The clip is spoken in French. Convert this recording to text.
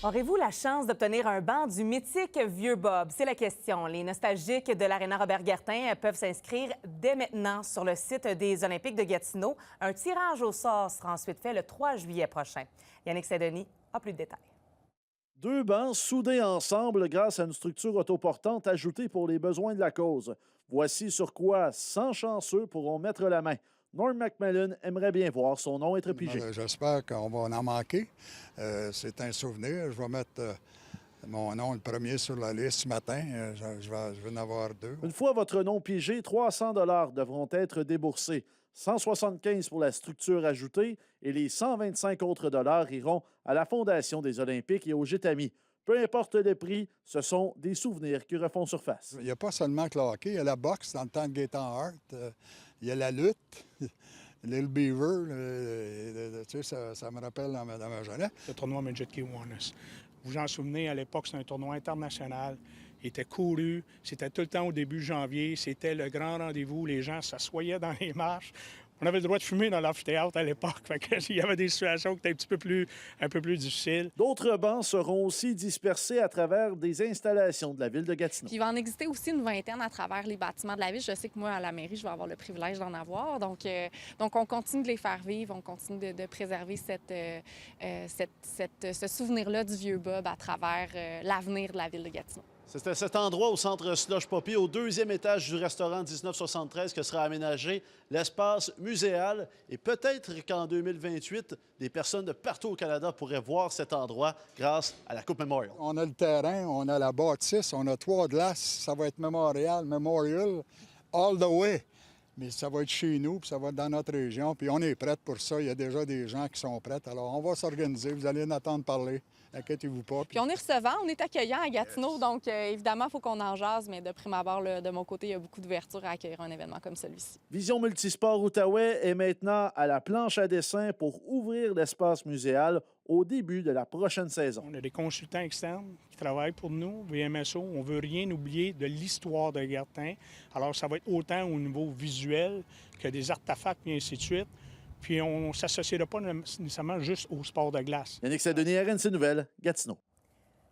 Aurez-vous la chance d'obtenir un banc du mythique Vieux Bob? C'est la question. Les nostalgiques de l'Aréna Robert-Gartin peuvent s'inscrire dès maintenant sur le site des Olympiques de Gatineau. Un tirage au sort sera ensuite fait le 3 juillet prochain. Yannick Saint-Denis a plus de détails. Deux bancs soudés ensemble grâce à une structure autoportante ajoutée pour les besoins de la cause. Voici sur quoi 100 chanceux pourront mettre la main. Norm Macmillan aimerait bien voir son nom être pigé. J'espère qu'on va en manquer. C'est un souvenir. Je vais mettre mon nom le premier sur la liste ce matin. Je vais en avoir deux. Une fois votre nom pigé, 300 devront être déboursés. 175 pour la structure ajoutée et les 125 autres dollars iront à la Fondation des Olympiques et au Gétami. Peu importe le prix, ce sont des souvenirs qui refont surface. Il n'y a pas seulement que le hockey, il y a la boxe dans le temps de Gaétan Hart, il y a la lutte, Little Beaver, tu sais, ça me rappelle dans ma jeunesse. Le tournoi Midget Kiwanis. Vous vous en souvenez, à l'époque, c'était un tournoi international. Il était couru. C'était tout le temps au début janvier. C'était le grand rendez-vous. Les gens s'assoyaient dans les marches. On avait le droit de fumer dans l'amphithéâtre à l'époque. Il y avait des situations qui étaient un peu plus difficiles. D'autres bancs seront aussi dispersés à travers des installations de la ville de Gatineau. Puis il va en exister aussi une vingtaine à travers les bâtiments de la ville. Je sais que moi, à la mairie, je vais avoir le privilège d'en avoir. Donc on continue de les faire vivre. On continue de préserver ce souvenir-là du Vieux Bob à travers l'avenir de la ville de Gatineau. C'est à cet endroit, au centre Slush Poppy, au deuxième étage du restaurant 1973, que sera aménagé l'espace muséal. Et peut-être qu'en 2028, des personnes de partout au Canada pourraient voir cet endroit grâce à la Coupe Memorial. On a le terrain, on a la bâtisse, on a 3 glaces. Ça va être Memorial, all the way. Mais ça va être chez nous, puis ça va être dans notre région. Puis on est prêts pour ça. Il y a déjà des gens qui sont prêts. Alors, on va s'organiser. Vous allez en entendre parler. Inquiétez-vous pas. Puis on est recevant, on est accueillant à Gatineau. Donc, évidemment, il faut qu'on en jase. Mais de prime abord, là, de mon côté, il y a beaucoup d'ouverture à accueillir un événement comme celui-ci. Vision Multisport Outaouais est maintenant à la planche à dessin pour ouvrir l'espace muséal au début de la prochaine saison. On a des consultants externes qui travaillent pour nous, VMSO. On ne veut rien oublier de l'histoire de Gartin. Alors, ça va être autant au niveau visuel que des artefacts et ainsi de suite. Puis on ne s'associera pas nécessairement juste au sport de glace. Yannick Saint-Denis, RNC Nouvelles, Gatineau.